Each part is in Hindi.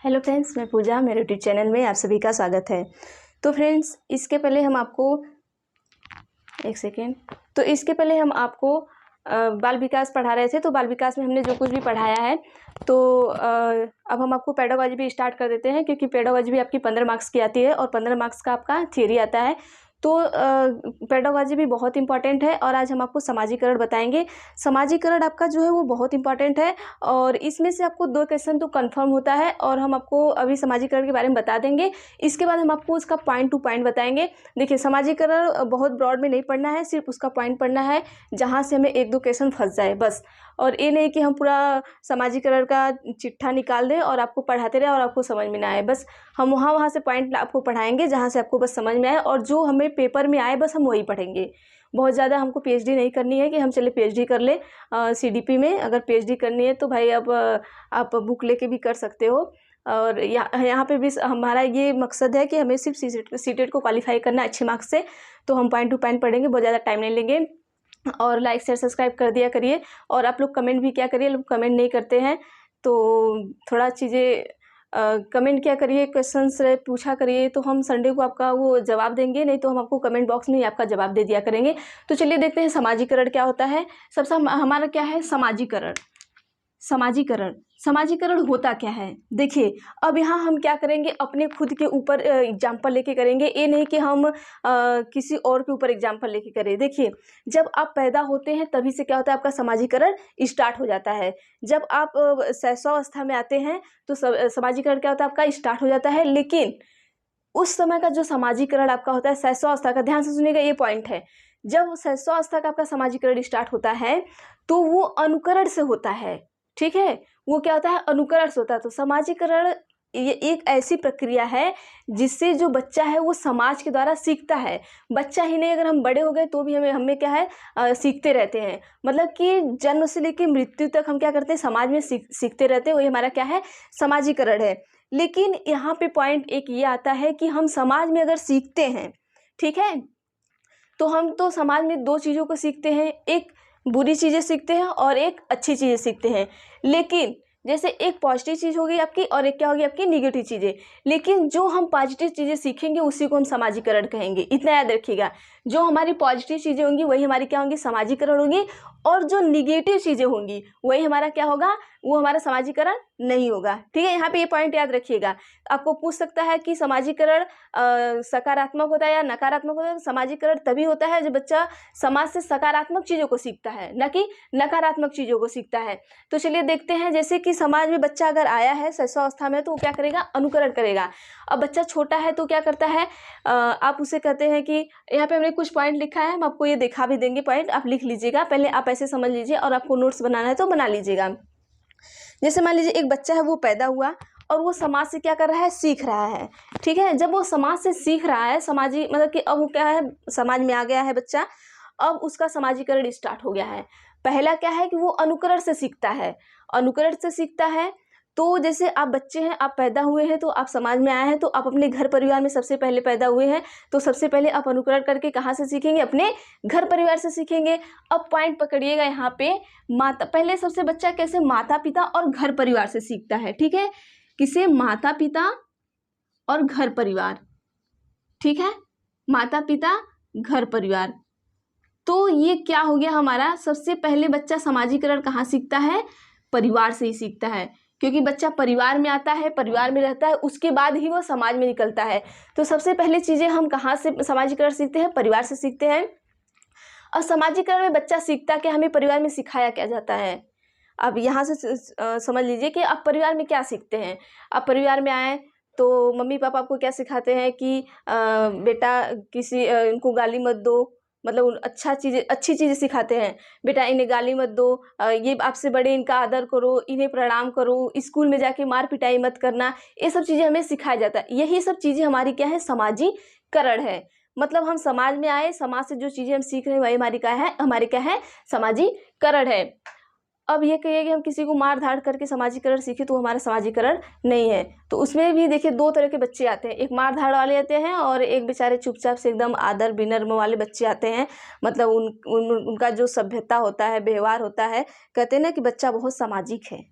हेलो फ्रेंड्स, मैं पूजा, मेरे यूट्यूब चैनल में आप सभी का स्वागत है। तो फ्रेंड्स, इसके पहले हम आपको बाल विकास पढ़ा रहे थे। तो बाल विकास में हमने जो कुछ भी पढ़ाया है तो अब हम आपको पेडागोजी भी स्टार्ट कर देते हैं, क्योंकि पेडागोजी भी आपकी 15 मार्क्स की आती है और 15 मार्क्स का आपका थियरी आता है। तो पेडागोजी भी बहुत इंपॉर्टेंट है और आज हम आपको समाजीकरण बताएंगे। समाजीकरण आपका जो है वो बहुत इंपॉर्टेंट है और इसमें से आपको 2 क्वेश्चन तो कंफर्म होता है और हम आपको अभी समाजीकरण के बारे में बता देंगे। इसके बाद हम आपको उसका पॉइंट टू पॉइंट बताएंगे। देखिए, समाजीकरण बहुत ब्रॉड में नहीं पढ़ना है, सिर्फ उसका पॉइंट पढ़ना है जहाँ से हमें 1-2 क्वेश्चन फंस जाए बस। और ये नहीं कि हम पूरा समाजीकरण का चिट्ठा निकाल दें और आपको पढ़ाते रहे और आपको समझ में ना आए। बस हम वहाँ से पॉइंट आपको पढ़ाएंगे जहाँ से आपको बस समझ में आए, और जो हमें पेपर में आए बस हम वही पढ़ेंगे। बहुत ज़्यादा हमको पीएचडी नहीं करनी है कि हम चले पीएचडी कर ले सीडीपी में। अगर पीएचडी करनी है तो भाई अब आप बुक लेके भी कर सकते हो। और यहाँ पे भी हमारा ये मकसद है कि हमें सिर्फ सीटेट को क्वालिफाई करना है अच्छे मार्क्स से। तो हम पॉइंट टू पॉइंट पढ़ेंगे, बहुत ज़्यादा टाइम नहीं लेंगे। और लाइक शेयर सब्सक्राइब कर दिया करिए। और आप लोग कमेंट भी क्या करिए, लोग कमेंट नहीं करते हैं तो थोड़ा चीज़ें कमेंट क्या करिए, क्वेश्चंस पूछा करिए, तो हम संडे को आपका वो जवाब देंगे, नहीं तो हम आपको कमेंट बॉक्स में ही आपका जवाब दे दिया करेंगे। तो चलिए देखते हैं समाजीकरण क्या होता है। सबसे हमारा क्या है समाजीकरण। समाजीकरण होता क्या है, देखिए अब यहाँ हम क्या करेंगे, अपने खुद के ऊपर एग्जाम्पल लेके करेंगे। ये नहीं कि हम किसी और के ऊपर एग्जाम्पल लेके करें। देखिए, जब आप पैदा होते हैं तभी से क्या होता है, आपका समाजीकरण स्टार्ट हो जाता है। जब आप शैशवावस्था में आते हैं तो समाजीकरण क्या होता है, आपका स्टार्ट हो जाता है। लेकिन उस समय का जो समाजीकरण आपका होता है शैशवावस्था का, ध्यान से सुनिएगा, ये पॉइंट है। जब शैशवावस्था का आपका समाजीकरण स्टार्ट होता है तो वो अनुकरण से होता है। ठीक है, वो क्या होता है, अनुकरण से होता है। तो समाजीकरण ये एक ऐसी प्रक्रिया है जिससे जो बच्चा है वो समाज के द्वारा सीखता है। बच्चा ही नहीं, अगर हम बड़े हो गए तो भी हमें क्या है, सीखते रहते हैं। मतलब कि जन्म से लेकर मृत्यु तक हम क्या करते हैं, समाज में सीखते रहते हैं। वही हमारा क्या है, समाजीकरण है। लेकिन यहाँ पे पॉइंट एक ये आता है कि हम समाज में अगर सीखते हैं, ठीक है, तो हम तो समाज में 2 चीज़ों को सीखते हैं, एक बुरी चीज़ें सीखते हैं और एक अच्छी चीज़ें सीखते हैं। लेकिन जैसे एक पॉजिटिव चीज़ होगी आपकी और एक क्या होगी आपकी निगेटिव चीज़ें। लेकिन जो हम पॉजिटिव चीज़ें सीखेंगे उसी को हम समाजीकरण कहेंगे। इतना याद रखिएगा, जो हमारी पॉजिटिव चीज़ें होंगी वही हमारी क्या होंगी, समाजीकरण होंगी। और जो निगेटिव चीज़ें होंगी वही हमारा क्या होगा, वो हमारा समाजीकरण नहीं होगा। ठीक है, यहाँ पे ये पॉइंट याद रखिएगा। आपको पूछ सकता है कि समाजीकरण सकारात्मक होता है या नकारात्मक होता है। समाजीकरण तभी होता है जब बच्चा समाज से सकारात्मक चीज़ों को सीखता है, न कि नकारात्मक चीज़ों को सीखता है। तो चलिए देखते हैं, जैसे कि समाज में बच्चा अगर आया है शैशवावस्था में तो वो क्या करेगा, अनुकरण करेगा। अब बच्चा छोटा है तो क्या करता है, आप उसे कहते हैं कि यहाँ पे हमने कुछ पॉइंट लिखा है, हम आपको ये दिखा भी देंगे पॉइंट, आप लिख लीजिएगा। पहले आप ऐसे समझ लीजिए और आपको नोट्स बनाना है तो बना लीजिएगा। जैसे मान लीजिए एक बच्चा है, वो पैदा हुआ और वो समाज से क्या कर रहा है, सीख रहा है। ठीक है, जब वो समाज से सीख रहा है, समाजी मतलब कि अब वो क्या है, समाज में आ गया है बच्चा, अब उसका समाजीकरण स्टार्ट हो गया है। पहला क्या है कि वो अनुकरण से सीखता है, अनुकरण से सीखता है। तो जैसे आप बच्चे हैं, आप पैदा हुए हैं तो आप समाज में आए हैं, तो आप अपने घर परिवार में सबसे पहले पैदा हुए हैं, तो सबसे पहले आप अनुकरण करके कहाँ से सीखेंगे, अपने घर परिवार से सीखेंगे। अब पॉइंट पकड़िएगा यहाँ पे, माता पहले सबसे बच्चा कैसे, माता पिता और घर परिवार से सीखता है। ठीक है, किसे, माता पिता और घर परिवार। ठीक है, माता पिता घर परिवार। तो ये क्या हो गया हमारा, सबसे पहले बच्चा समाजीकरण कहाँ सीखता है, परिवार से ही सीखता है। क्योंकि बच्चा परिवार में आता है, परिवार में रहता है, उसके बाद ही वो समाज में निकलता है। तो सबसे पहले चीज़ें हम कहाँ से समाजीकरण सीखते हैं, परिवार से सीखते हैं। और समाजीकरण में बच्चा सीखता क्या, हमें परिवार में सिखाया क्या जाता है। अब यहाँ से समझ लीजिए कि आप परिवार में क्या सीखते हैं। आप परिवार में आए तो मम्मी पापा आपको क्या सिखाते हैं कि बेटा किसी इनको गाली मत दो, मतलब अच्छी चीज़ें सिखाते हैं। बेटा इन्हें गाली मत दो, ये आपसे बड़े, इनका आदर करो, इन्हें प्रणाम करो, स्कूल में जाके मार पिटाई मत करना। ये सब चीज़ें हमें सिखाया जाता है। यही सब चीज़ें हमारी क्या है, समाजीकरण है। मतलब हम समाज में आए, समाज से जो चीज़ें हम सीख रहे हैं वही हमारी क्या है, समाजीकरण है। अब ये कहिए कि हम किसी को मार धाड़ करके समाजीकरण सीखे तो हमारा समाजीकरण नहीं है। तो उसमें भी देखिए 2 तरह के बच्चे आते हैं, एक मार धाड़ वाले आते हैं और एक बेचारे चुपचाप से एकदम आदर विनम्र वाले बच्चे आते हैं। मतलब उनका जो सभ्यता होता है, व्यवहार होता है, कहते हैं ना कि बच्चा बहुत सामाजिक है।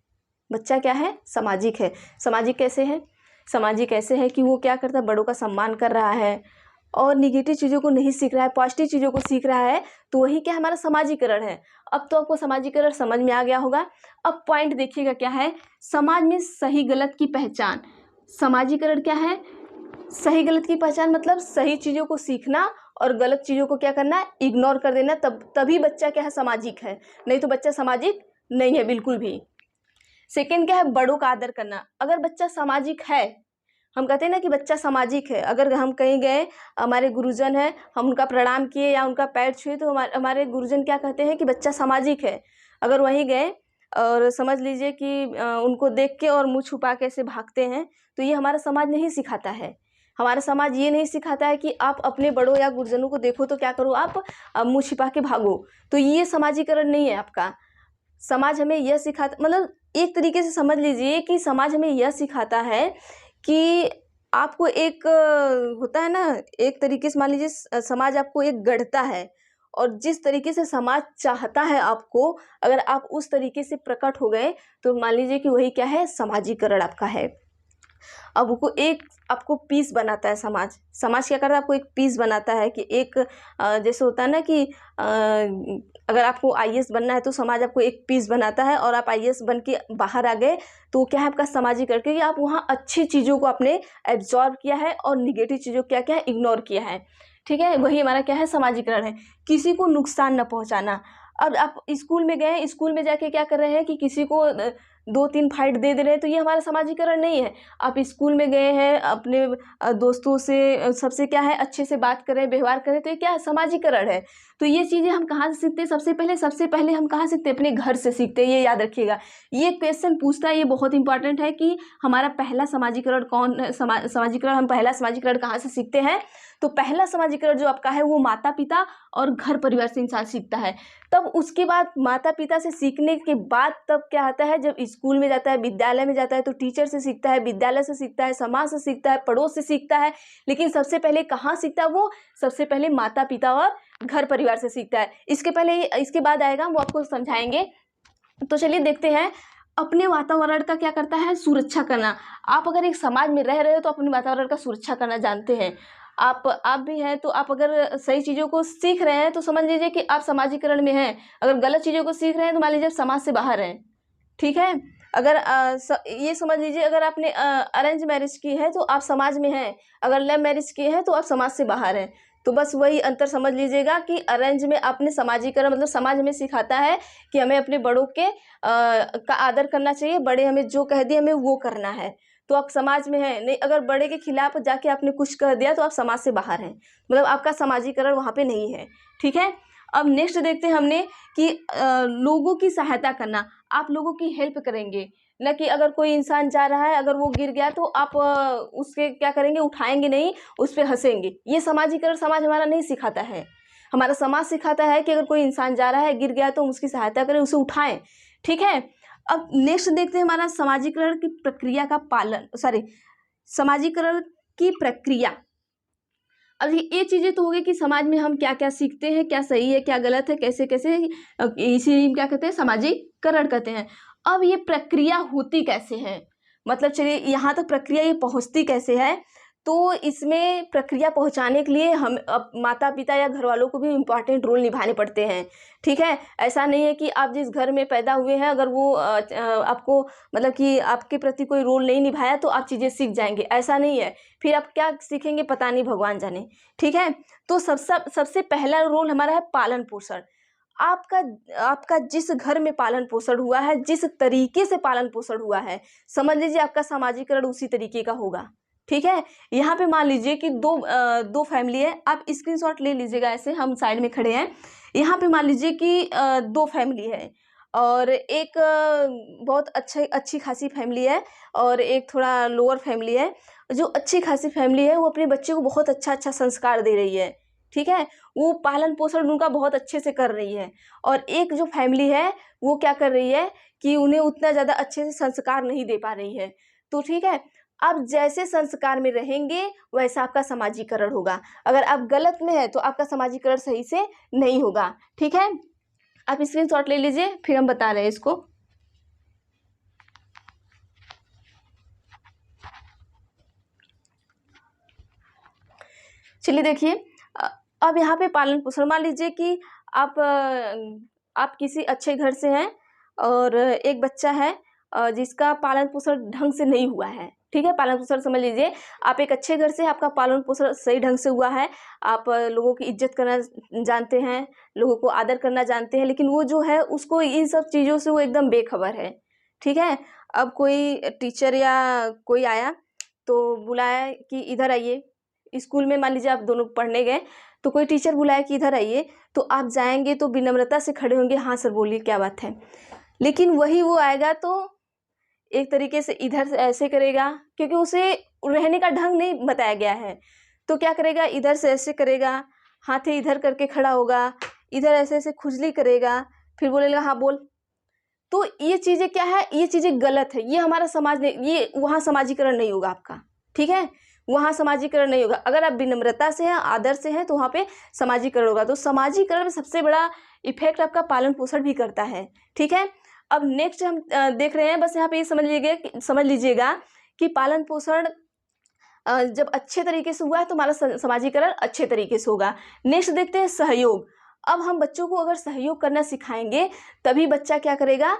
बच्चा क्या है, सामाजिक है। सामाजिक कैसे है, सामाजिक ऐसे है कि वो क्या करता है, बड़ों का सम्मान कर रहा है और निगेटिव चीज़ों को नहीं सीख रहा है, पॉजिटिव चीज़ों को सीख रहा है, तो वही क्या हमारा समाजीकरण है। अब तो आपको समाजीकरण समझ में आ गया होगा। अब पॉइंट देखिएगा क्या है, समाज में सही गलत की पहचान। समाजीकरण क्या है, सही गलत की पहचान, मतलब सही चीज़ों को सीखना और गलत चीज़ों को क्या करना है, इग्नोर कर देना। तभी बच्चा क्या है, सामाजिक है, नहीं तो बच्चा सामाजिक नहीं है बिल्कुल भी। सेकेंड क्या है, बड़ों का आदर करना। अगर बच्चा सामाजिक है, हम कहते हैं ना कि बच्चा सामाजिक है, अगर हम कहीं गए, हमारे गुरुजन है, हम उनका प्रणाम किए या उनका पैर छुए, तो हमारे गुरुजन क्या कहते हैं कि बच्चा सामाजिक है। अगर वहीं गए और समझ लीजिए कि उनको देख के और मुँह छुपा के ऐसे भागते हैं, तो ये हमारा समाज नहीं सिखाता है। हमारा समाज ये नहीं सिखाता है कि आप अपने बड़ों या गुरुजनों को देखो तो क्या करो, आप मुँह छिपा के भागो। तो ये समाजीकरण नहीं है आपका। समाज हमें यह सिखाता, मतलब एक तरीके से समझ लीजिए कि समाज हमें यह सिखाता है कि आपको एक होता है ना, एक तरीके से मान लीजिए समाज आपको एक गढ़ता है, और जिस तरीके से समाज चाहता है आपको, अगर आप उस तरीके से प्रकट हो गए, तो मान लीजिए कि वही क्या है, समाजीकरण आपका है। अब वो एक आपको पीस बनाता है समाज। समाज क्या करता है, आपको एक पीस बनाता है कि एक जैसे होता है ना कि अगर आपको आईएएस बनना है तो समाज आपको एक पीस बनाता है, और आप आईएएस बन के बाहर आ गए तो क्या है आपका सामाजिकरण, क्योंकि आप वहाँ अच्छी चीज़ों को आपने एब्जॉर्ब किया है और निगेटिव चीज़ों को क्या क्या है, इग्नोर किया है। ठीक है, वही हमारा क्या है, समाजीकरण है। किसी को नुकसान न पहुँचाना। अब आप स्कूल में गए, स्कूल में जाके क्या कर रहे हैं कि किसी को 2-3 फाइट दे रहे हैं, तो ये हमारा समाजीकरण नहीं है। आप स्कूल में गए हैं, अपने दोस्तों से सबसे क्या है, अच्छे से बात करें, व्यवहार करें, तो ये क्या है, समाजीकरण है। तो ये चीज़ें हम कहाँ से सीखते हैं, सबसे पहले हम कहाँ सीखते हैं, अपने घर से सीखते हैं। ये याद रखिएगा, ये क्वेश्चन पूछता है, ये बहुत इंपॉर्टेंट है कि हमारा पहला समाजीकरण कौन, समाजीकरण हम पहला समाजीकरण कहाँ से सीखते हैं। तो पहला समाजीकरण जो आपका है वो माता पिता और घर परिवार से इंसान सीखता है। तब उसके बाद माता पिता से सीखने के बाद तब क्या आता है, जब स्कूल में जाता है, विद्यालय में जाता है, तो टीचर से सीखता है, विद्यालय से सीखता है, समाज से सीखता है, पड़ोस से सीखता है। लेकिन सबसे पहले कहाँ सीखता है वो, सबसे पहले माता पिता और घर परिवार से सीखता है। इसके बाद आएगा, वो आपको समझाएंगे। तो चलिए देखते हैं, अपने वातावरण का क्या करता है, सुरक्षा करना। आप अगर एक समाज में रह रहे हो तो अपने वातावरण का सुरक्षा करना जानते हैं। आप भी हैं, तो आप अगर सही चीज़ों को सीख रहे हैं तो समझ लीजिए कि आप समाजीकरण में हैं। अगर गलत चीज़ों को सीख रहे हैं तो मान लीजिए आप समाज से बाहर हैं। ठीक है, अगर ये समझ लीजिए, अगर आपने अरेंज मैरिज की है तो आप समाज में हैं, अगर लव मैरिज की है तो आप समाज से बाहर हैं। तो बस वही अंतर समझ लीजिएगा कि अरेंज में आपने समाजीकरण, मतलब समाज हमें सिखाता है कि हमें अपने बड़ों के का आदर करना चाहिए, बड़े हमें जो कह दिए हमें वो करना है। तो आप समाज में हैं नहीं, अगर बड़े के खिलाफ जाके आपने कुछ कह दिया तो आप समाज से बाहर हैं, मतलब आपका समाजीकरण वहाँ पे नहीं है। ठीक है, अब नेक्स्ट देखते हैं हमने कि लोगों की सहायता करना। आप लोगों की हेल्प करेंगे, न कि अगर कोई इंसान जा रहा है, अगर वो गिर गया तो आप उसके क्या करेंगे, उठाएंगे नहीं, उस पर हंसेंगे। ये समाजीकरण समाज हमारा नहीं सिखाता है। हमारा समाज सिखाता है कि अगर कोई इंसान जा रहा है, गिर गया, तो हम उसकी सहायता करें, उसे उठाएं। ठीक है, अब नेक्स्ट देखते हैं हमारा समाजीकरण की प्रक्रिया का पालन, समाजीकरण की प्रक्रिया। अब ये चीज़ें तो हो गई कि समाज में हम क्या क्या सीखते हैं, क्या सही है क्या गलत है, कैसे कैसे, इसी क्या कहते हैं, समाजीकरण कहते हैं। अब ये प्रक्रिया होती कैसे है, मतलब चलिए यहाँ तक प्रक्रिया ये पहुँचती कैसे है। तो इसमें प्रक्रिया पहुँचाने के लिए हम माता पिता या घर वालों को भी इम्पॉर्टेंट रोल निभाने पड़ते हैं। ठीक है, ऐसा नहीं है कि आप जिस घर में पैदा हुए हैं, अगर वो आपको मतलब कि आपके प्रति कोई रोल नहीं निभाया तो आप चीज़ें सीख जाएंगे, ऐसा नहीं है। फिर आप क्या सीखेंगे पता नहीं, भगवान जाने। ठीक है, तो सबसे पहला रोल हमारा है पालन पोषण। आपका जिस घर में पालन पोषण हुआ है, जिस तरीके से पालन पोषण हुआ है, समझ लीजिए आपका समाजीकरण उसी तरीके का होगा। ठीक है, यहाँ पे मान लीजिए कि दो फैमिली है, आप स्क्रीनशॉट ले लीजिएगा, ऐसे हम साइड में खड़े हैं। यहाँ पे मान लीजिए कि दो फैमिली है, और एक बहुत अच्छी खासी फैमिली है, और एक थोड़ा लोअर फैमिली है। जो अच्छी खासी फैमिली है वो अपने बच्चे को बहुत अच्छा संस्कार दे रही है। ठीक है, वो पालन पोषण उनका बहुत अच्छे से कर रही है। और एक जो फैमिली है वो क्या कर रही है कि उन्हें उतना ज़्यादा अच्छे से संस्कार नहीं दे पा रही है। तो ठीक है, आप जैसे संस्कार में रहेंगे वैसा आपका समाजीकरण होगा। अगर आप गलत में है तो आपका समाजीकरण सही से नहीं होगा। ठीक है, आप स्क्रीनशॉट ले लीजिए, फिर हम बता रहे हैं इसको। चलिए देखिए, अब यहाँ पे पालन पोषण, मान लीजिए कि आप किसी अच्छे घर से हैं और एक बच्चा है जिसका पालन पोषण ढंग से नहीं हुआ है, ठीक है। पालन पोषण समझ लीजिए, आप एक अच्छे घर से, आपका पालन पोषण सही ढंग से हुआ है, आप लोगों की इज्जत करना जानते हैं, लोगों को आदर करना जानते हैं, लेकिन वो जो है उसको इन सब चीज़ों से वो एकदम बेखबर है, ठीक है। अब कोई टीचर या कोई आया तो बुलाया कि इधर आइए, स्कूल में मान लीजिए आप दोनों पढ़ने गए, तो कोई टीचर बुलाया कि इधर आइए, तो आप जाएंगे तो विनम्रता से खड़े होंगे, हाँ सर बोलिए क्या बात है। लेकिन वही वो आएगा तो एक तरीके से इधर से ऐसे करेगा, क्योंकि उसे रहने का ढंग नहीं बताया गया है, तो क्या करेगा, इधर से ऐसे करेगा, हाथे इधर करके खड़ा होगा, इधर ऐसे ऐसे खुजली करेगा, फिर बोलेगा हाँ बोल। तो ये चीज़ें क्या है, ये चीज़ें गलत है, ये हमारा समाज ने, ये वहाँ समाजीकरण नहीं होगा आपका, ठीक है, वहाँ समाजीकरण नहीं होगा। अगर आप विनम्रता से हैं, आदर से हैं, तो वहाँ पे समाजीकरण होगा। तो समाजीकरण में सबसे बड़ा इफेक्ट आपका पालन पोषण भी करता है, ठीक है। अब नेक्स्ट हम देख रहे हैं, बस यहाँ पे ये समझ लीजिएगा कि पालन पोषण जब अच्छे तरीके से हुआ है तो हमारा समाजीकरण अच्छे तरीके से होगा। नेक्स्ट देखते हैं सहयोग। अब हम बच्चों को अगर सहयोग करना सिखाएंगे तभी बच्चा क्या करेगा,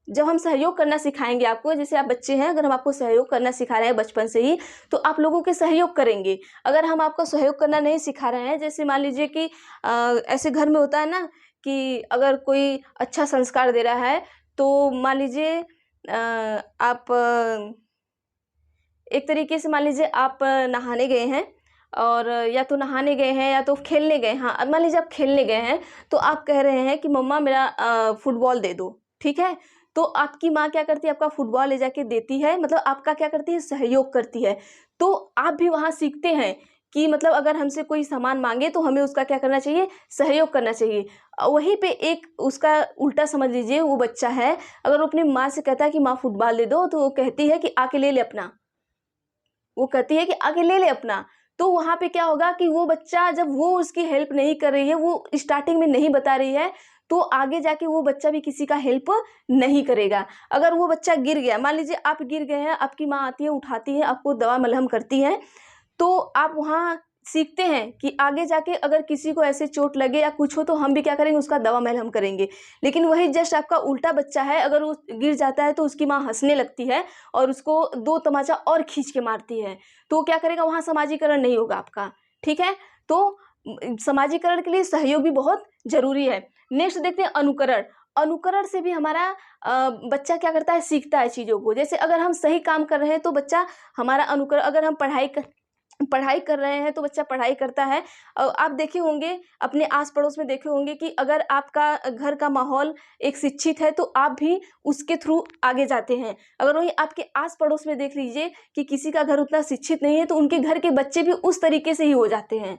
जब हम सहयोग करना सिखाएंगे आपको, जैसे आप बच्चे हैं, अगर हम आपको सहयोग करना सिखा रहे हैं बचपन से ही, तो आप लोगों के सहयोग करेंगे। अगर हम आपको सहयोग करना नहीं सिखा रहे हैं, जैसे मान लीजिए कि ऐसे घर में होता है ना कि अगर कोई अच्छा संस्कार दे रहा है, तो मान लीजिए आप एक तरीके से, मान लीजिए आप नहाने गए हैं, और या तो नहाने गए हैं या तो खेलने गए, हाँ मान लीजिए आप खेलने गए हैं, तो आप कह रहे हैं कि मम्मा मेरा फुटबॉल दे दो, ठीक है। तो आपकी माँ क्या करती है, आपका फुटबॉल ले जाके देती है, मतलब आपका क्या करती है, सहयोग करती है। तो आप भी वहाँ सीखते हैं कि मतलब अगर हमसे कोई सामान मांगे तो हमें उसका क्या करना चाहिए, सहयोग करना चाहिए। वहीं पे एक उसका उल्टा समझ लीजिए, वो बच्चा है, अगर वो अपनी माँ से कहता है कि माँ फुटबॉल दे दो, तो वो कहती है कि आके ले ले अपना, वो कहती है कि आके ले ले अपना। तो वहाँ पे क्या होगा कि वो बच्चा, जब वो उसकी हेल्प नहीं कर रही है, वो स्टार्टिंग में नहीं बता रही है, तो आगे जाके वो बच्चा भी किसी का हेल्प नहीं करेगा। अगर वो बच्चा गिर गया, मान लीजिए आप गिर गए हैं, आपकी माँ आती है, उठाती है, आपको दवा मलहम करती है, तो आप वहाँ सीखते हैं कि आगे जाके अगर किसी को ऐसे चोट लगे या कुछ हो तो हम भी क्या करेंगे, उसका दवा मलहम करेंगे। लेकिन वही जस्ट आपका उल्टा बच्चा है, अगर वो गिर जाता है तो उसकी माँ हंसने लगती है और उसको 2 तमाचा और खींच के मारती है, तो क्या करेगा, वहाँ समाजीकरण नहीं होगा आपका, ठीक है। तो समाजीकरण के लिए सहयोग भी बहुत जरूरी है। नेक्स्ट देखते हैं अनुकरण। अनुकरण से भी हमारा बच्चा क्या करता है, सीखता है चीज़ों को। जैसे अगर हम सही काम कर रहे हैं तो बच्चा हमारा अनुकरण, अगर हम पढ़ाई कर रहे हैं तो बच्चा पढ़ाई करता है। आप देखे होंगे, अपने आस पड़ोस में देखे होंगे कि अगर आपका घर का माहौल एक शिक्षित है तो आप भी उसके थ्रू आगे जाते हैं। अगर वहीं आपके आस पड़ोस में देख लीजिए कि किसी का घर उतना शिक्षित नहीं है, तो उनके घर के बच्चे भी उस तरीके से ही हो जाते हैं।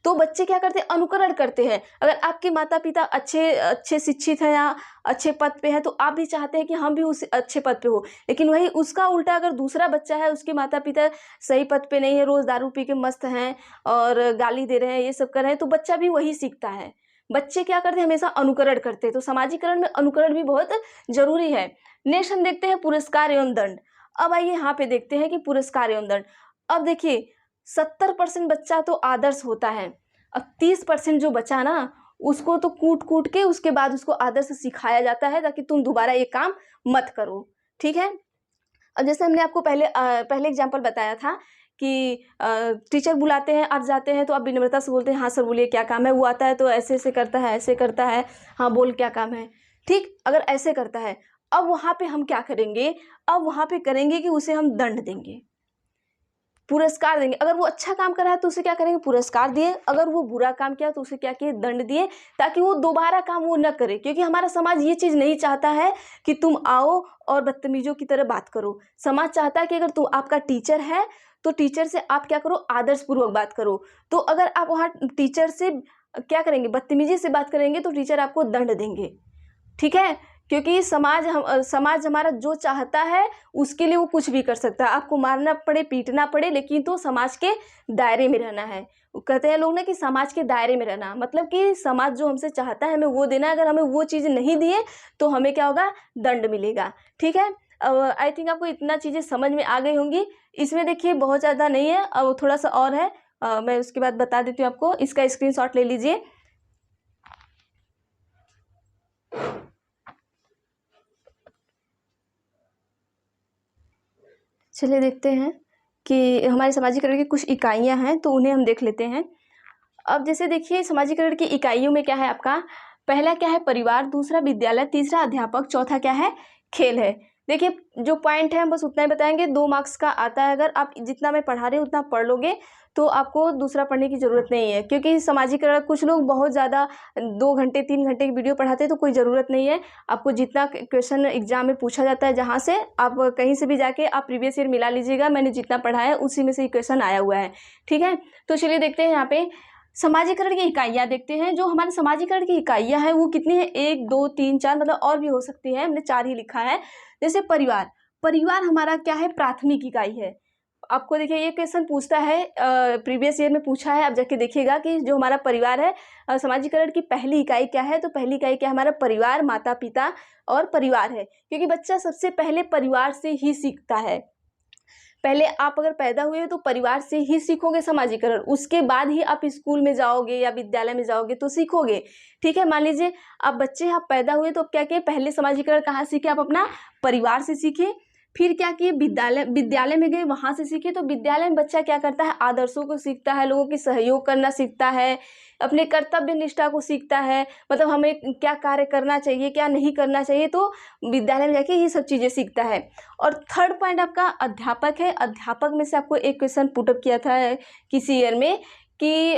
तो बच्चे क्या करते हैं, अनुकरण करते हैं। अगर आपके माता पिता अच्छे शिक्षित हैं या अच्छे पद पे हैं, तो आप भी चाहते हैं कि हम भी उस अच्छे पद पे हो। लेकिन वही उसका उल्टा, अगर दूसरा बच्चा है, उसके माता पिता सही पद पे नहीं है, रोज दारू पी के मस्त हैं और गाली दे रहे हैं, ये सब कर रहे हैं, तो बच्चा भी वही सीखता है। बच्चे क्या करते हैं, हमेशा अनुकरण करते हैं। तो समाजीकरण में अनुकरण भी बहुत जरूरी है। नेक्स्ट हम देखते हैं पुरस्कार एवं दंड। अब आइए यहाँ पे देखते हैं कि पुरस्कार एवं दंड। अब देखिए 70% बच्चा तो आदर्श होता है, अब 30% जो बचा ना, उसको तो कूट कूट के उसके बाद उसको आदर्श सिखाया जाता है ताकि तुम दोबारा ये काम मत करो, ठीक है। अब जैसे हमने आपको पहले एग्जाम्पल बताया था कि टीचर बुलाते हैं, आप जाते हैं तो आप विनम्रता से बोलते हैं हाँ सर बोलिए क्या काम है। वो आता है तो ऐसे ऐसे करता है, ऐसे करता है, हाँ बोल क्या काम है, ठीक। अगर ऐसे करता है, अब वहाँ पे हम क्या करेंगे, अब वहाँ पे करेंगे कि उसे हम दंड देंगे, पुरस्कार देंगे। अगर वो अच्छा काम कर रहा है तो उसे क्या करेंगे, पुरस्कार दिए। अगर वो बुरा काम किया तो उसे क्या किए, दंड दिए, ताकि वो दोबारा काम वो न करे। क्योंकि हमारा समाज ये चीज़ नहीं चाहता है कि तुम आओ और बदतमीजों की तरह बात करो। समाज चाहता है कि अगर तुम, आपका टीचर है तो टीचर से आप क्या करो, आदर्शपूर्वक बात करो। तो अगर आप वहाँ टीचर से क्या करेंगे, बदतमीजी से बात करेंगे, तो टीचर आपको दंड देंगे, ठीक है। क्योंकि समाज हमारा जो चाहता है उसके लिए वो कुछ भी कर सकता है। आपको मारना पड़े, पीटना पड़े, लेकिन तो समाज के दायरे में रहना है। कहते हैं लोग ना कि समाज के दायरे में रहना, मतलब कि समाज जो हमसे चाहता है हमें वो देना है। अगर हमें वो चीज़ नहीं दिए तो हमें क्या होगा, दंड मिलेगा, ठीक है। आई थिंक आपको इतना चीज़ें समझ में आ गई होंगी। इसमें देखिए बहुत ज़्यादा नहीं है, थोड़ा सा और है, मैं उसके बाद बता देती हूँ आपको। इसका स्क्रीनशॉट ले लीजिए। चलिए देखते हैं कि हमारे समाजीकरण की कुछ इकाइयाँ हैं, तो उन्हें हम देख लेते हैं। अब जैसे देखिए समाजीकरण की इकाइयों में क्या है आपका, पहला क्या है परिवार, दूसरा विद्यालय, तीसरा अध्यापक, चौथा क्या है खेल है। देखिए जो पॉइंट है हम बस उतना ही बताएंगे, 2 मार्क्स का आता है। अगर आप जितना मैं पढ़ा रही हूँ उतना पढ़ लोगे तो आपको दूसरा पढ़ने की ज़रूरत नहीं है, क्योंकि समाजीकरण कुछ लोग बहुत ज़्यादा 2 घंटे 3 घंटे की वीडियो पढ़ाते हैं, तो कोई ज़रूरत नहीं है। आपको जितना क्वेश्चन एग्जाम में पूछा जाता है, जहाँ से आप कहीं से भी जाके आप प्रीवियस ईयर मिला लीजिएगा, मैंने जितना पढ़ाया है उसी में से ये क्वेश्चन आया हुआ है। ठीक है, तो चलिए देखते हैं यहाँ पे समाजीकरण की इकाइयाँ देखते हैं। जो हमारे समाजीकरण की इकाइयाँ हैं वो कितनी है, 1 2 3 4, मतलब और भी हो सकती है, हमने 4 ही लिखा है। जैसे परिवार, परिवार हमारा क्या है प्राथमिक इकाई है। आपको देखिए ये क्वेश्चन पूछता है, प्रीवियस ईयर में पूछा है, आप जाके देखिएगा कि जो हमारा परिवार है, समाजीकरण की पहली इकाई क्या है, तो पहली इकाई क्या है हमारा परिवार, माता पिता और परिवार है। क्योंकि बच्चा सबसे पहले परिवार से ही सीखता है। पहले आप अगर पैदा हुए हो तो परिवार से ही सीखोगे समाजीकरण, उसके बाद ही आप स्कूल में जाओगे या विद्यालय में जाओगे तो सीखोगे। ठीक है, मान लीजिए आप बच्चे आप पैदा हुए तो क्या किए, पहले समाजीकरण कहाँ सीखे आप, अपना परिवार से सीखे। फिर क्या किए, विद्यालय में गए, वहाँ से सीखे। तो विद्यालय में बच्चा क्या करता है, आदर्शों को सीखता है, लोगों की सहयोग करना सीखता है, अपने कर्तव्य निष्ठा को सीखता है, मतलब हमें क्या कार्य करना चाहिए क्या नहीं करना चाहिए, तो विद्यालय में जाके ये सब चीज़ें सीखता है। और थर्ड पॉइंट आपका अध्यापक है। अध्यापक में से आपको एक क्वेश्चन पुटअप किया था किसी ईयर में कि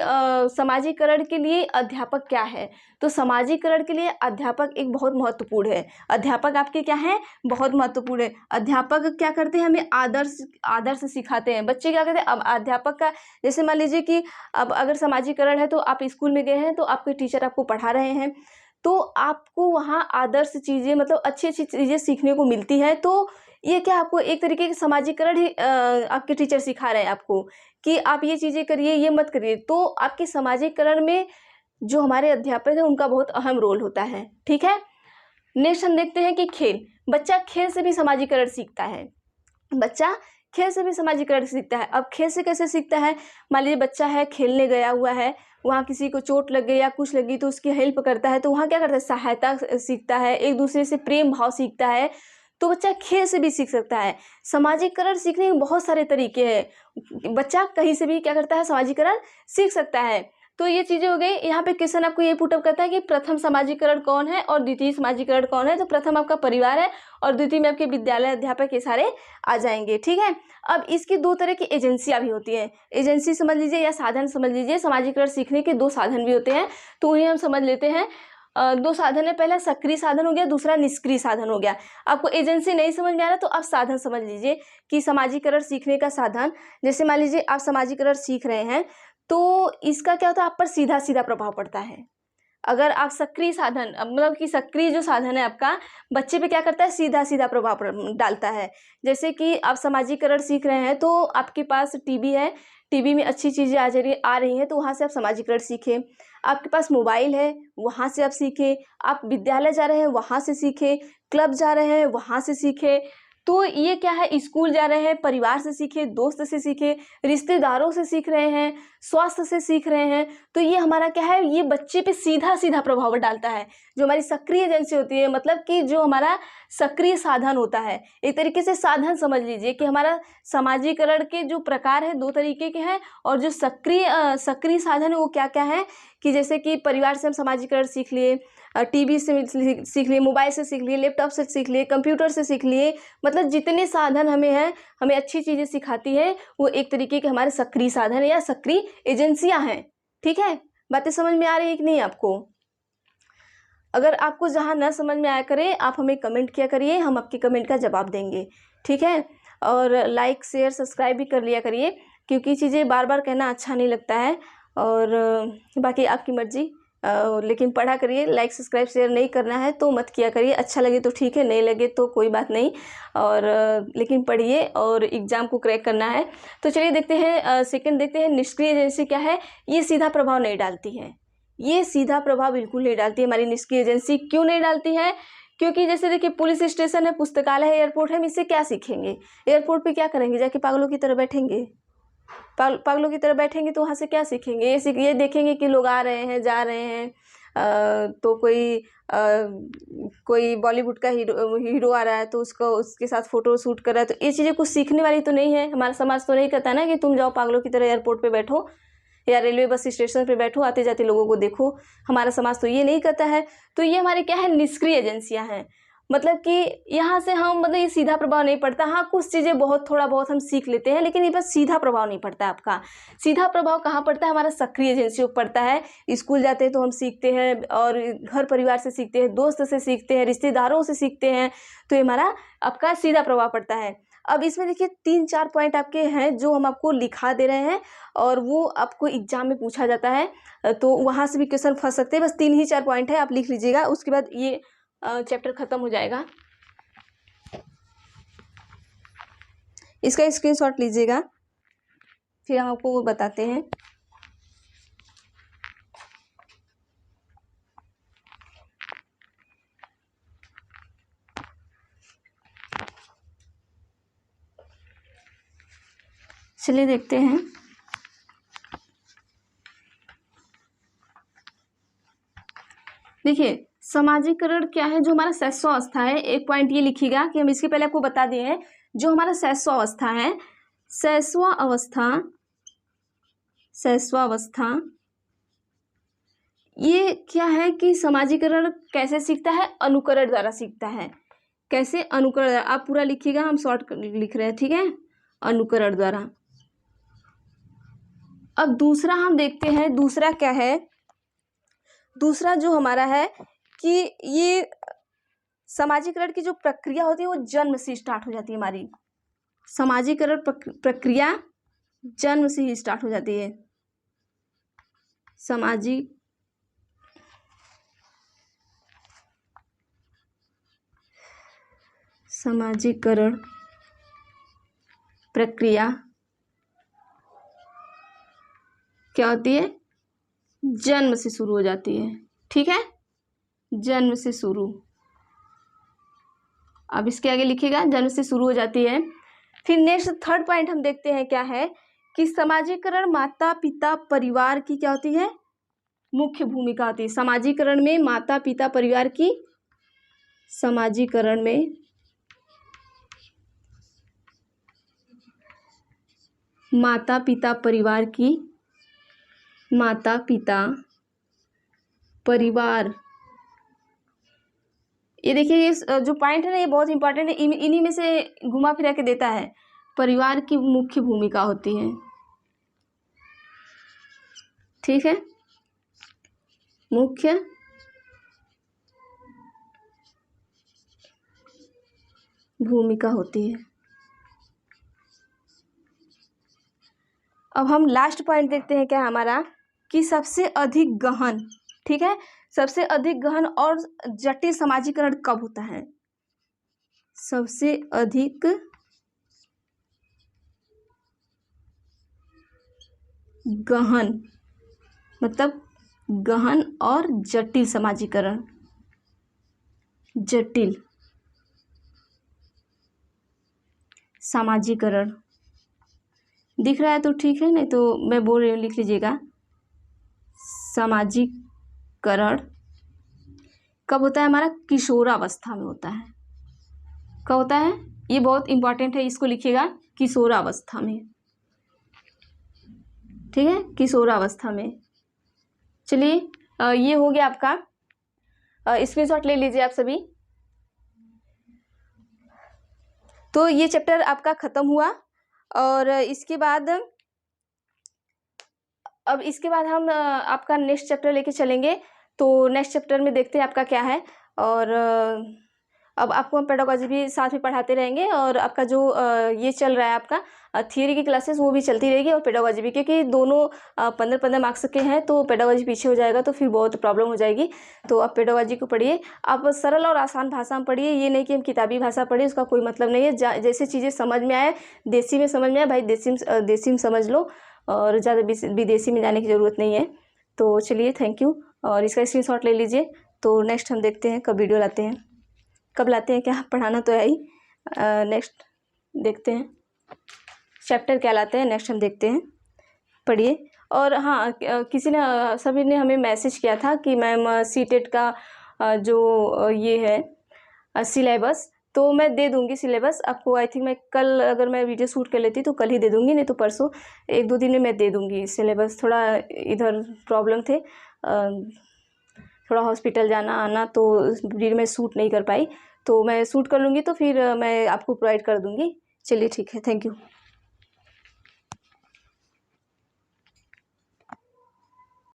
समाजीकरण के लिए अध्यापक क्या है, तो समाजीकरण के लिए अध्यापक एक बहुत महत्वपूर्ण है। अध्यापक आपके क्या है, बहुत महत्वपूर्ण है। अध्यापक क्या करते हैं, हमें आदर्श सिखाते हैं। बच्चे क्या करते हैं, अब अध्यापक का जैसे मान लीजिए कि अब अगर समाजीकरण है तो आप स्कूल में गए हैं, तो आपके टीचर आपको पढ़ा रहे हैं, तो आपको वहाँ आदर्श चीज़ें, मतलब अच्छी अच्छी चीज़ें सीखने को मिलती है। तो ये क्या आपको एक तरीके के समाजीकरण ही आपके टीचर सिखा रहे हैं आपको कि आप ये चीज़ें करिए, ये मत करिए। तो आपके समाजीकरण में जो हमारे अध्यापक हैं उनका बहुत अहम रोल होता है। ठीक है, नेक्स्ट हम देखते हैं कि खेल, बच्चा खेल से भी समाजीकरण सीखता है। बच्चा खेल से भी समाजीकरण सीखता है। अब खेल से कैसे सीखता है, मान लीजिए बच्चा है खेलने गया हुआ है, वहाँ किसी को चोट लग गई या कुछ लगी तो उसकी हेल्प करता है, तो वहाँ क्या करता है, सहायता सीखता है, एक दूसरे से प्रेम भाव सीखता है। तो बच्चा खेल से भी सीख सकता है। समाजीकरण सीखने के बहुत सारे तरीके हैं, बच्चा कहीं से भी क्या करता है, समाजीकरण सीख सकता है। तो ये चीज़ें हो गई। यहाँ पे क्वेश्चन आपको ये पुटअप करता है कि प्रथम समाजीकरण कौन है और द्वितीय समाजीकरण कौन है, तो प्रथम आपका परिवार है और द्वितीय में आपके विद्यालय अध्यापक ये सारे आ जाएंगे। ठीक है, अब इसकी 2 तरह की एजेंसियाँ भी होती हैं। एजेंसी समझ लीजिए या साधन समझ लीजिए। समाजीकरण सीखने के 2 साधन भी होते हैं, तो उन्हें हम समझ लेते हैं। 2 साधन है, पहला सक्रिय साधन हो गया, दूसरा निष्क्रिय साधन हो गया। आपको एजेंसी नहीं समझ में आ रहा तो आप साधन समझ लीजिए कि समाजीकरण सीखने का साधन। जैसे मान लीजिए आप समाजीकरण सीख रहे हैं तो इसका क्या होता है, आप पर सीधा सीधा प्रभाव पड़ता है। अगर आप सक्रिय साधन, मतलब कि सक्रिय जो साधन है आपका, बच्चे पे क्या करता है, सीधा सीधा प्रभाव डालता है। जैसे कि आप समाजीकरण सीख रहे हैं तो आपके पास टीवी है, टीवी में अच्छी चीज़ें आ रही हैं, तो वहाँ से आप समाजीकरण सीखें। आपके पास मोबाइल है, वहाँ से आप सीखें। आप विद्यालय जा रहे हैं, वहाँ से सीखें। क्लब जा रहे हैं, वहाँ से सीखें। तो ये क्या है, स्कूल जा रहे हैं, परिवार से सीखे, दोस्त से सीखे, रिश्तेदारों से सीख रहे हैं, स्वास्थ्य से सीख रहे हैं। तो ये हमारा क्या है, ये बच्चे पे सीधा सीधा प्रभाव डालता है। जो हमारी सक्रिय एजेंसी होती है, मतलब कि जो हमारा सक्रिय साधन होता है, एक तरीके से साधन समझ लीजिए कि हमारा समाजीकरण के जो प्रकार है 2 तरीके के हैं। और जो सक्रिय साधन है वो क्या क्या है, कि जैसे कि परिवार से हम समाजीकरण सीख लिए, टीवी से सीख लिए, मोबाइल से सीख लिए, लैपटॉप से सीख लिए, कंप्यूटर से सीख लिए, मतलब जितने साधन हमें हैं, हमें अच्छी चीज़ें सिखाती है, वो एक तरीके के हमारे सक्रिय साधन या सक्रिय एजेंसियां हैं। ठीक है, बातें समझ में आ रही है कि नहीं आपको? अगर आपको जहाँ न समझ में आया करे, आप हमें कमेंट किया करिए, हम आपके कमेंट का जवाब देंगे। ठीक है, और लाइक शेयर सब्सक्राइब भी कर लिया करिए, क्योंकि चीज़ें बार बार कहना अच्छा नहीं लगता है। और बाकी आपकी मर्ज़ी, लेकिन पढ़ा करिए। लाइक सब्सक्राइब शेयर नहीं करना है तो मत किया करिए, अच्छा लगे तो ठीक है, नहीं लगे तो कोई बात नहीं। और लेकिन पढ़िए और एग्ज़ाम को क्रैक करना है। तो चलिए देखते हैं, सेकंड देखते हैं, निष्क्रिय एजेंसी क्या है। ये सीधा प्रभाव नहीं डालती है, ये सीधा प्रभाव बिल्कुल नहीं डालती है हमारी निष्क्रिय एजेंसी। क्यों नहीं डालती है? क्योंकि जैसे देखिए पुलिस स्टेशन है, पुस्तकालय है, एयरपोर्ट है, हम इससे क्या सीखेंगे? एयरपोर्ट पे क्या करेंगे? जाके पागलों की तरह बैठेंगे? पागलों की तरह बैठेंगे तो वहाँ से क्या सीखेंगे? ये देखेंगे कि लोग आ रहे हैं, जा रहे हैं, तो कोई बॉलीवुड का हीरो आ रहा है तो उसके साथ फ़ोटो शूट कर रहा है, तो ये चीज़ें कुछ सीखने वाली तो नहीं है। हमारा समाज तो नहीं कहता ना कि तुम जाओ पागलों की तरह एयरपोर्ट पे बैठो या रेलवे बस स्टेशन पे बैठो, आते जाते लोगों को देखो। हमारा समाज तो ये नहीं कहता है। तो ये हमारे क्या है, निष्क्रिय एजेंसियाँ हैं। मतलब कि यहाँ से हम मतलब ये सीधा प्रभाव नहीं पड़ता। हाँ, कुछ चीज़ें थोड़ा बहुत हम सीख लेते हैं, लेकिन ये बस सीधा प्रभाव नहीं पड़ता है आपका। सीधा प्रभाव कहाँ पड़ता है? हमारा सक्रिय एजेंसियों पर पड़ता है। स्कूल जाते हैं तो हम सीखते हैं, और घर परिवार से सीखते हैं, दोस्त से सीखते हैं, रिश्तेदारों से सीखते हैं, तो ये हमारा आपका सीधा प्रभाव पड़ता है। अब इसमें देखिए 3-4 पॉइंट आपके हैं जो हम आपको लिखा दे रहे हैं, और वो आपको एग्जाम में पूछा जाता है, तो वहाँ से भी क्वेश्चन फंस सकते हैं। बस 3 ही 4 पॉइंट है, आप लिख लीजिएगा, उसके बाद ये चैप्टर खत्म हो जाएगा। इसका स्क्रीनशॉट लीजिएगा, फिर हम आपको वो बताते हैं। चलिए देखते हैं। देखिए समाजीकरण क्या है, जो हमारा शैशवावस्था है। एक पॉइंट ये लिखिएगा कि हम इसके पहले आपको बता दिए हैं, जो हमारा शैशवावस्था है, शैशवावस्था ये क्या है कि समाजीकरण कैसे सीखता है? अनुकरण द्वारा सीखता है। कैसे? अनुकरण। आप पूरा लिखिएगा, हम शॉर्ट लिख रहे हैं, ठीक है? अनुकरण द्वारा। अब दूसरा हम देखते हैं, दूसरा क्या है? दूसरा जो हमारा है कि ये समाजीकरण की जो प्रक्रिया होती है वो जन्म से स्टार्ट हो जाती है। हमारी समाजीकरण प्रक्रिया जन्म से ही स्टार्ट हो जाती है। समाजीकरण प्रक्रिया क्या होती है? जन्म से शुरू हो जाती है, ठीक है? जन्म से शुरू। अब इसके आगे लिखिएगा, जन्म से शुरू हो जाती है। फिर नेक्स्ट थर्ड पॉइंट हम देखते हैं क्या है कि समाजीकरण माता पिता परिवार की क्या होती है? मुख्य भूमिका होती है। समाजीकरण में माता पिता परिवार की, समाजीकरण में माता पिता परिवार की, माता पिता परिवार, ये देखिए ये जो पॉइंट है ना, ये बहुत इंपॉर्टेंट है। इन्हीं में से घुमा फिरा के देता है। परिवार की मुख्य भूमिका होती है, ठीक है? मुख्य भूमिका होती है। अब हम लास्ट पॉइंट देखते हैं क्या हमारा, कि सबसे अधिक गहन, ठीक है? सबसे अधिक गहन और जटिल समाजीकरण कब होता है? सबसे अधिक गहन मतलब गहन और जटिल समाजीकरण, जटिल समाजीकरण दिख रहा है तो ठीक है, नहीं तो मैं बोल रही हूँ, लिख लीजिएगा। समाजीकरण कब होता है? हमारा किशोरावस्था में होता है। कब होता है? ये बहुत इंपॉर्टेंट है, इसको लिखिएगा, किशोरावस्था में, ठीक है? किशोरावस्था में। चलिए ये हो गया आपका, स्क्रीनशॉट ले लीजिए आप सभी। तो ये चैप्टर आपका खत्म हुआ, और इसके बाद हम आपका नेक्स्ट चैप्टर लेके चलेंगे। तो नेक्स्ट चैप्टर में देखते हैं आपका क्या है, और अब आपको हम पेडागोजी भी साथ में पढ़ाते रहेंगे, और आपका जो ये चल रहा है आपका थियरी की क्लासेस, वो भी चलती रहेगी, और पेडागोजी भी, क्योंकि दोनों 15-15 मार्क्स के हैं, तो पेडागोजी पीछे हो जाएगा तो फिर बहुत प्रॉब्लम हो जाएगी। तो आप पेडागोजी को पढ़िए, आप सरल और आसान भाषा में पढ़िए, ये नहीं कि हम किताबी भाषा पढ़िए, उसका कोई मतलब नहीं है। जैसे चीज़ें समझ में आए, देसी में समझ में आए भाई, देसी में समझ लो, और ज़्यादा विदेशी में जाने की ज़रूरत नहीं है। तो चलिए, थैंक यू, और इसका स्क्रीनशॉट ले लीजिए। तो नेक्स्ट हम देखते हैं कब वीडियो लाते हैं। कब लाते हैं क्या, पढ़ाना तो है ही। नेक्स्ट देखते हैं चैप्टर क्या लाते हैं, नेक्स्ट हम देखते हैं, पढ़िए। और हाँ, किसी ने सभी ने हमें मैसेज किया था कि मैम सीटेट का जो ये है सिलेबस, तो मैं दे दूँगी सिलेबस आपको। आई थिंक मैं कल, अगर मैं वीडियो शूट कर लेती तो कल ही दे दूँगी, नहीं तो परसों 1-2 दिन में मैं दे दूँगी सिलेबस। थोड़ा इधर प्रॉब्लम थे, थोड़ा हॉस्पिटल जाना आना, तो वीडियो में शूट नहीं कर पाई, तो मैं शूट कर लूँगी तो फिर मैं आपको प्रोवाइड कर दूँगी। चलिए ठीक है, थैंक यू।